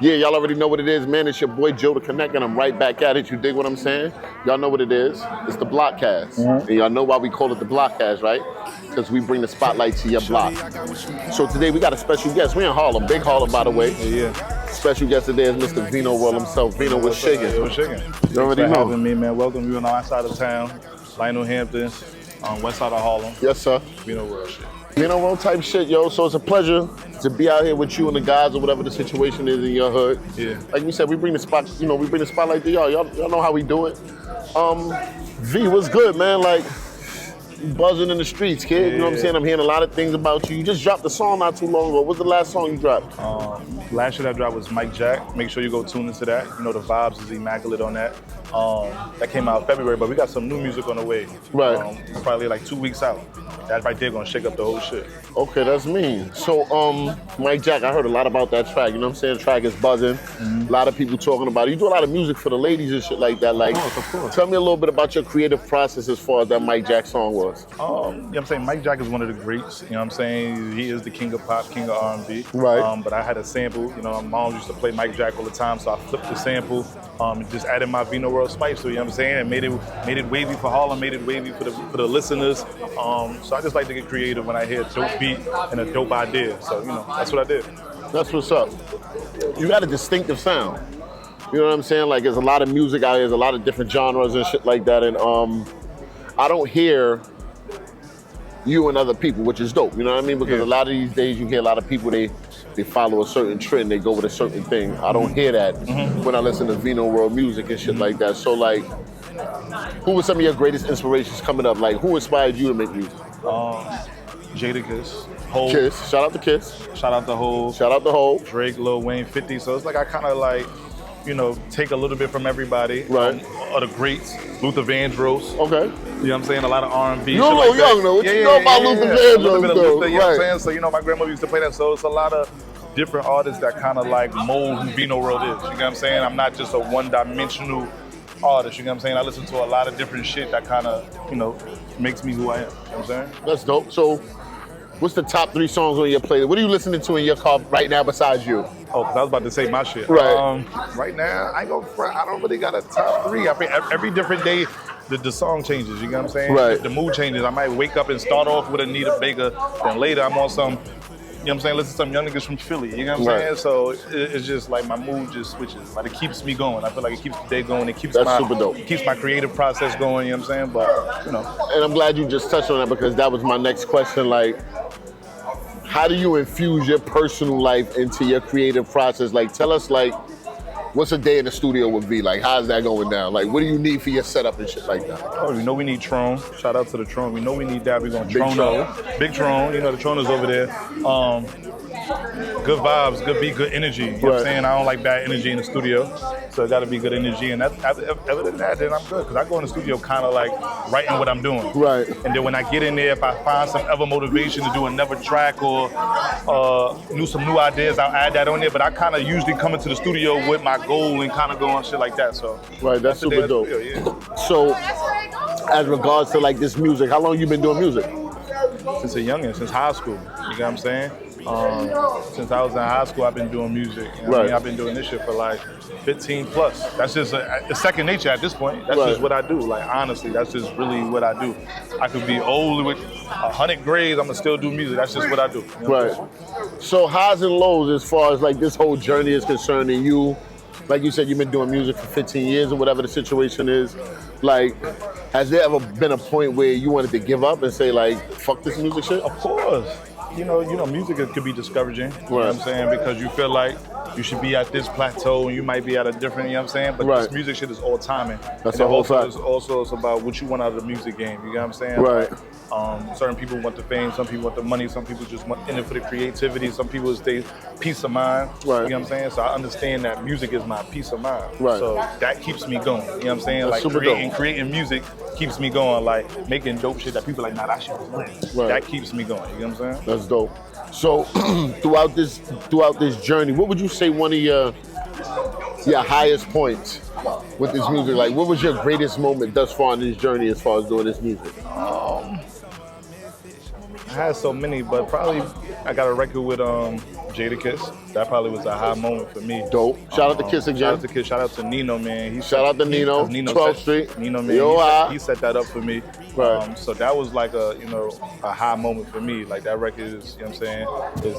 Yeah, y'all already know what it is, man. It's your boy Joe the Connect, and I'm right back at it. You dig what I'm saying? Y'all know what it is. It's the Blockcast. And y'all know why we call it the Blockcast, right? Because we bring the spotlight to your block. So today we got a special guest. We in Harlem, big Harlem, by the way. Yeah. Special guest today is Mr. Vino.Worlds himself. Vino was shaking. It was shaking. You already Thanks for know. having me, man. Welcome you on our side of town, Lionel Hampton, west side of Harlem. Yes, sir. Vino.Worlds shit. Vino.Worlds type shit, yo. So it's a pleasure to be out here with you and the guys or whatever the situation is in your hood. Yeah. Like we said, we bring the spot, we bring the spotlight to y'all. Y'all know how we do it. V, what's good, man? Like, you buzzing in the streets, kid. You know what I'm saying? I'm hearing a lot of things about you. You just dropped a song not too long ago. What's the last song you dropped? Last year that dropped was Mike Jack. Make sure you go tune into that. You know the vibes is immaculate on that. That came out in February, but we got some new music on the way. Right. Probably like 2 weeks out. That right there gonna shake up the whole shit. Okay, that's mean. So, Mike Jack, I heard a lot about that track. You know what I'm saying? The track is buzzing. A lot of people talking about it. You do a lot of music for the ladies and shit like that. Like, Of course. Tell me a little bit about your creative process as far as that Mike Jack song was. You know what I'm saying? Mike Jack is one of the greats. You know what I'm saying? He is the king of pop, king of R&B. Right. But I had a sample. You know, my mom used to play Mike Jack all the time, so I flipped the sample. Just added my Vino.Worlds spice to it. You know what I'm saying? And made it wavy for Harlem, made it wavy for the listeners. So I just like to get creative when I hear a dope beat and a dope idea. So, you know, that's what I did. That's what's up. You got a distinctive sound. You know what I'm saying? Like, there's a lot of music out here, there's a lot of different genres and shit like that. And I don't hear you and other people, which is dope. You know what I mean? Because a lot of these days you hear a lot of people, they follow a certain trend, they go with a certain thing. I don't hear that when I listen to Vino.Worlds music and shit like that. So, like, who were some of your greatest inspirations coming up? Like, who inspired you to make music? Jadakiss, Hov. Kiss. Shout out to Kiss. Shout out to Hov. Shout out to Hov. Drake, Lil Wayne, 50. So it's like I kind of like, you know, take a little bit from everybody. Right. Or the greats, Luther Vandross. Okay. You know what I'm saying? A lot of R&B. You're a little young though. What you know about Luther Vandross? A little bit of though? Luther, you know what I'm Right. saying? So, you know, my grandmother used to play that. So it's a lot of different artists that kind of like mold who Vino.Worlds is. You know what I'm saying? I'm not just a one-dimensional artist. You know what I'm saying? I listen to a lot of different shit that kind of, you know, makes me who I am. You know what I'm saying? That's dope. So, what's the top 3 songs on your playlist? What are you listening to in your car right now besides you? Oh, because I was about to say my shit. Right. Right now, I don't really got a top 3. I think every different day, the song changes. You know what I'm saying? Right. The mood changes. I might wake up and start off with Anita Baker, then later I'm on some, you know what I'm saying, listen to some young niggas from Philly. You know what I'm saying? So it's just like my mood just switches. Like, it keeps me going. I feel like it keeps the day going. It keeps super dope. keeps my creative process going. You know what I'm saying? But you know. And I'm glad you just touched on that because that was my next question. Like, how do you infuse your personal life into your creative process? Like, tell us, like, what's a day in the studio would be? Like, how's that going down? Like, what do you need for your setup and shit like that? Oh, we know we need Tron. Shout out to the Tron. We know we need that. We're going to Big Trono. Big Tron. You know, the Tron is over there. Good vibes, good beat, good energy. You know what I'm saying? I don't like bad energy in the studio. So it got to be good energy. And that's, other than that, then I'm good. Because I go in the studio kind of like writing what I'm doing. Right. And then when I get in there, if I find some ever motivation to do another track or some new ideas, I'll add that on there. But I kind of usually come into the studio with my goal and kind of go on shit like that. So Right, that's the day super of the dope. studio, So, as regards to like this music, how long you been doing music? Since a youngin', since high school. You know what I'm saying? Since I was in high school, I've been doing music. You know what I mean? I've been doing this shit for like 15 plus. That's just it's second nature at this point. That's just what I do. Like, honestly, that's just really what I do. I could be old with 100 grades, I'm gonna still do music. That's just what I do. You know what I'm saying? So highs and lows as far as like this whole journey is concerned, and you, like you said, you've been doing music for 15 years or whatever the situation is. Like, has there ever been a point where you wanted to give up and say like, fuck this music shit? Of course. You know, music could be discouraging. You know what I'm saying? Because you feel like you should be at this plateau and you might be at a different, you know what I'm saying? But this music shit is all timing. That's the whole fact. It's about what you want out of the music game. You know what I'm saying? Right. Certain people want the fame, some people want the money, some people just want in it for the creativity, some people stay peace of mind. Right. You know what I'm saying? So I understand that music is my peace of mind. Right. So that keeps me going. You know what I'm saying? That's like super dope. creating music keeps me going. Like making dope shit that people are like, nah, that shit was lit. Right. That keeps me going. You know what I'm saying? That's dope. So throughout this journey, what would you say one of your highest points with this music? Like, what was your greatest moment thus far in this journey as far as doing this music? I had so many, but probably I got a record with Jadakiss. That probably was a high moment for me. Dope. Shout out to Kiss again. Shout out to Kiss. Shout out to Nino, man. Shout out to Nino. 12th Street. Nino, man. He set that up for me. Right. So that was like a high moment for me. Like that record is, you know what I'm saying,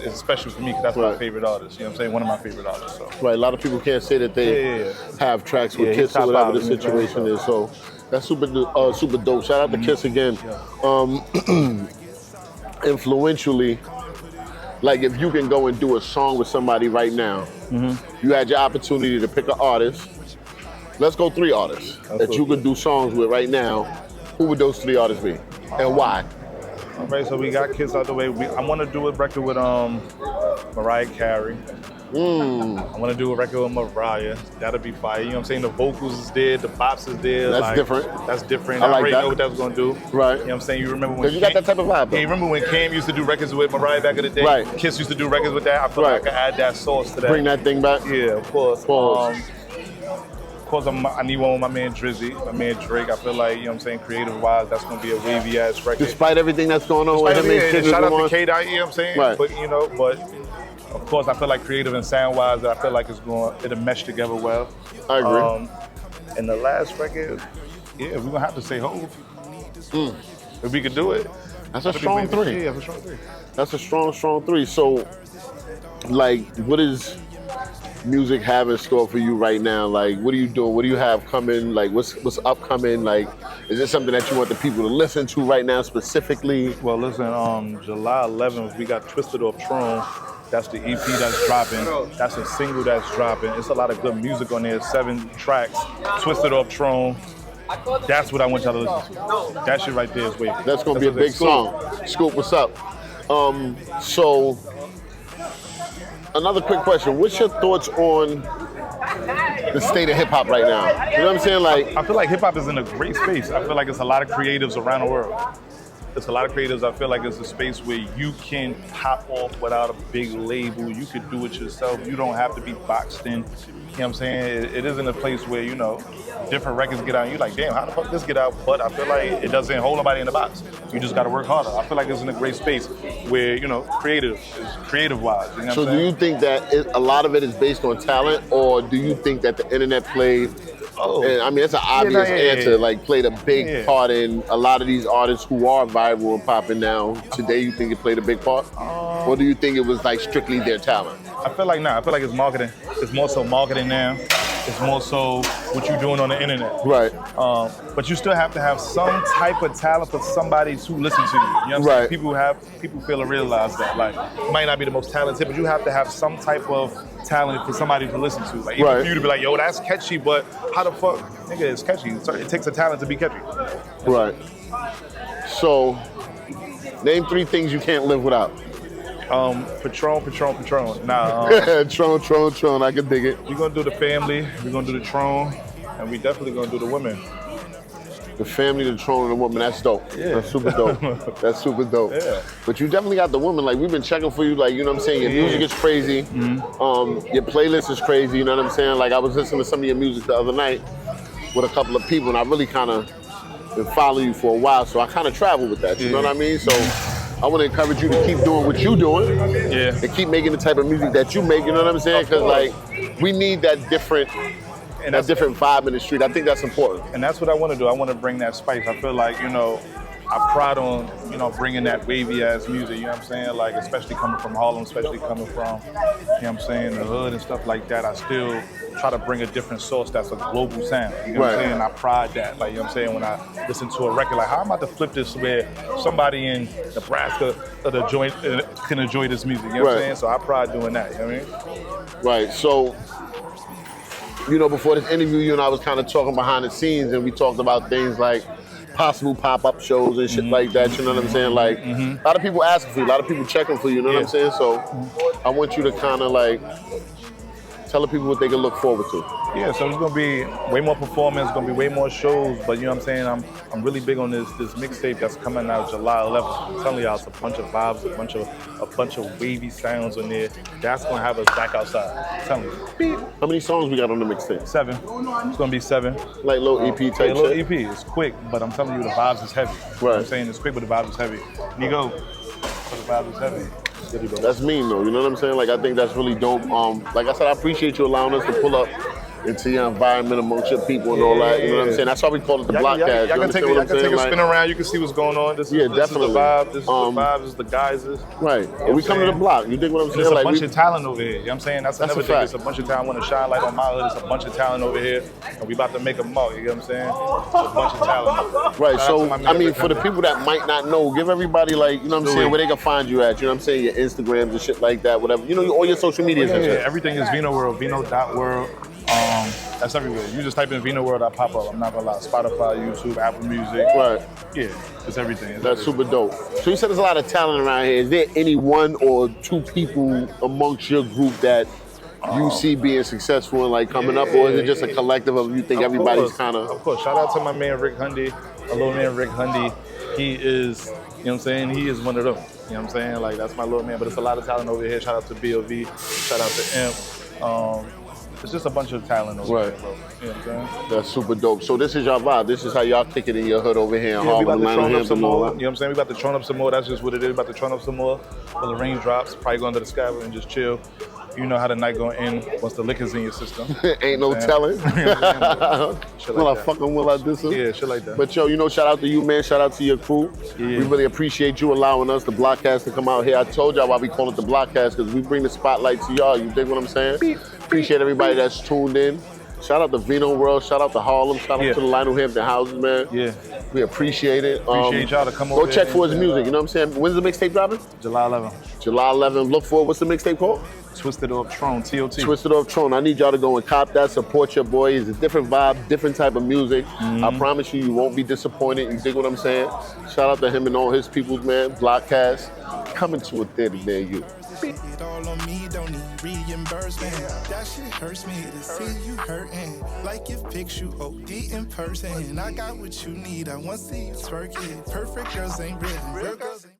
it's special for me because that's my favorite artist. You know what I'm saying? One of my favorite artists. So. Right. A lot of people can't say that they have tracks with Kiss or whatever the situation is. So that's super dope. Shout out to Kiss again. Influentially, like if you can go and do a song with somebody right now, you had your opportunity to pick an artist. Let's go 3 artists that you could do songs with right now. Who would those 3 artists be, and why? All right, so we got Kiss out the way. I want to do a record with Mariah Carey. I want to do a record with Mariah. That'll be fire. You know what I'm saying? The vocals is there, the bops is there. That's different. That's different. I I like already that. know what that was gonna do. Right. You know what I'm saying? You remember when you got that type of vibe. Yeah, you remember when Cam used to do records with Mariah back in the day? Right. Kiss used to do records with that. I feel like I could add that sauce to that. Bring that thing back. Yeah, of course. Pause. Of course, I need one with my man Drizzy, my man Drake. I feel like, you know what I'm saying, creative-wise, that's going to be a wavy-ass record. Despite everything that's going on with him and shout out to K-Dot, you know what I'm saying? Right. But, of course, I feel like creative and sound-wise, I feel like it'll mesh together well. I agree. And the last record, we're going to have to say Hove. If we could do it. That's a strong 3. Yeah, that's a strong 3. That's a strong 3. So, like, what is music have in store for you right now? Like, what are you doing? What do you have coming? Like, what's upcoming? Like, is it something that you want the people to listen to right now specifically? Well, listen, July 11th, we got Twisted Off Throne. That's the EP that's dropping. That's a single that's dropping. It's a lot of good music on there, 7 tracks. Twisted Off Throne. That's what I want y'all to listen to. That shit right there is wavy. That's gonna be a big song. Scoop, what's up? So, another quick question. What's your thoughts on the state of hip hop right now? You know what I'm saying? Like, I feel like hip hop is in a great space. I feel like it's a lot of creatives around the world. It's a lot of creatives. I feel like it's a space where you can pop off without a big label. You could do it yourself. You don't have to be boxed in. You know what I'm saying? It isn't a place where, different records get out and you're like, damn, how the fuck this get out? But I feel like it doesn't hold nobody in the box. You just got to work harder. I feel like it's in a great space where, creative-wise. You know what I'm so saying? Do you think that a lot of it is based on talent, or do you think that the internet played, and, I mean, it's an obvious answer, like played a big part in a lot of these artists who are viral and popping now today? You think it played a big part? Or do you think it was like strictly their talent? I feel like I feel like it's marketing. It's more so marketing now. It's more so what you're doing on the internet. Right. But you still have to have some type of talent for somebody to listen to you. You know what I'm saying? People fail to realize that. Like, you might not be the most talented, but you have to have some type of talent for somebody to listen to. Like, even for you to be like, yo, that's catchy, but how the fuck, nigga, it's catchy. It takes a talent to be catchy. Right. So, name 3 things you can't live without. Patron. Nah, Tron, I can dig it. We're gonna do the family, we're gonna do the Tron, and we definitely gonna do the women. The family, the Tron, and the woman, that's dope. Yeah. That's super dope. That's super dope. Yeah. But you definitely got the woman. Like, we've been checking for you, like, you know what I'm saying? Your music is crazy. Your playlist is crazy, you know what I'm saying? Like, I was listening to some of your music the other night with a couple of people, and I really kind of been following you for a while, so I kind of travel with that, you know what I mean? So I want to encourage you to keep doing what you're doing, and keep making the type of music that you make. You know what I'm saying? Because like we need that different vibe in the street. I think that's important. And that's what I want to do. I want to bring that spice. I feel like I pride on bringing that wavy ass music. You know what I'm saying? Like especially coming from Harlem, especially coming from what I'm saying, the hood and stuff like that. I still try to bring a different source that's a global sound. You know what I'm saying? I pride that. Like, you know what I'm saying? When I listen to a record, like, how am I to flip this where somebody in Nebraska or the joint can enjoy this music? You know what I'm saying? So I pride doing that. You know what I mean? Right. So, before this interview, you and I was kind of talking behind the scenes, and we talked about things like possible pop-up shows and shit like that, you know what I'm saying? Like, a lot of people asking for you, a lot of people checking for you, you know what I'm saying? So I want you to kind of like tell the people what they can look forward to. Yeah, so it's gonna be way more performance, gonna be way more shows, but you know what I'm saying? I'm really big on this mixtape that's coming out July 11th. I'm telling y'all, it's a bunch of vibes, a bunch of wavy sounds on there. That's gonna have us back outside. I'm telling you. How many songs we got on the mixtape? 7. It's gonna be 7. Like little EP type shit? Little EP. It's quick, but I'm telling you, the vibes is heavy. You know what I'm saying? It's quick, but the vibes is heavy. Nigo, but the vibes is heavy. That's mean though. You know what I'm saying? Like I think that's really dope. Like I said, I appreciate you allowing us to pull up into your environment amongst your people and all that. You know what I'm saying? That's why we call it the Blockcast. Y'all can take a spin around. You can see what's going on. This is definitely. the vibe. This is the vibe. This is the guises. Right. And we come to the block. You dig what I'm saying? There's a bunch of talent over here. You know what I'm saying? That's another thing. fact. It's a bunch of talent. I want to shine light on my hood. It's a bunch of talent over here. And we about to make a mark. You know what I'm saying? It's a bunch of talent. Right. So, I mean, for the people that might not know, give everybody, like, you know what I'm saying, where they can find you at. You know what I'm saying? Your Instagrams and shit like that, whatever. You know, all your social medias and shit. Everything is Vino.Worlds. Vino.World. That's everywhere. You just type in Vino.World, I pop up. I'm not gonna lie. Spotify, YouTube, Apple Music. Right. Yeah, it's everything. That's super dope. So you said there's a lot of talent around here. Is there any one or two people amongst your group that you see being successful and like coming up, or is it just a collective of you think everybody's kind of? Of course. Shout out to my man Rick Hundy, my little man Rick Hundy. He is, you know what I'm saying? He is one of them. You know what I'm saying? Like that's my little man. But it's a lot of talent over here. Shout out to BOV. Shout out to Imp. It's just a bunch of talent over here, bro. You know what I'm saying? That's super dope. So this is your vibe. This is how y'all kick it in your hood over here in Harlem. We about to tron up some more. You know that. what I'm saying? We about to tron up some more. That's just what it is. About to tron up some more. Till the rain drops. Probably go under the sky and just chill. You know how the night gonna end once the liquor's in your system. Ain't no telling. Will I fucking will I do some? Yeah, shit like that. But yo, you know, shout out to you, man. Shout out to your crew. Yeah. We really appreciate you allowing us, the Blockcast, to come out here. I told y'all why we call it the Blockcast, because we bring the spotlight to y'all. You dig what I'm saying? Appreciate everybody that's tuned in. Shout out to Vino.Worlds. Shout out to Harlem. Shout out to the Lionel Hampton houses, man. Yeah. We appreciate it. Appreciate y'all to come over. Go check for his music. You know what I'm saying? When's the mixtape dropping? July 11th. July 11th. Look for it. What's the mixtape called? Twisted Off Throne, TOT. Twisted Off Throne. I need y'all to go and cop that, support your boy. It's a different vibe, different type of music. I promise you, you won't be disappointed. You dig what I'm saying? Shout out to him and all his peoples, man. Blockcast, coming to a theater near you. It all on me, don't need reimbursement. That shit hurts me to see you hurting. Like if pics you OD in person. I got what you need, I want to see you twerk it. Perfect girls ain't real, real girls ain't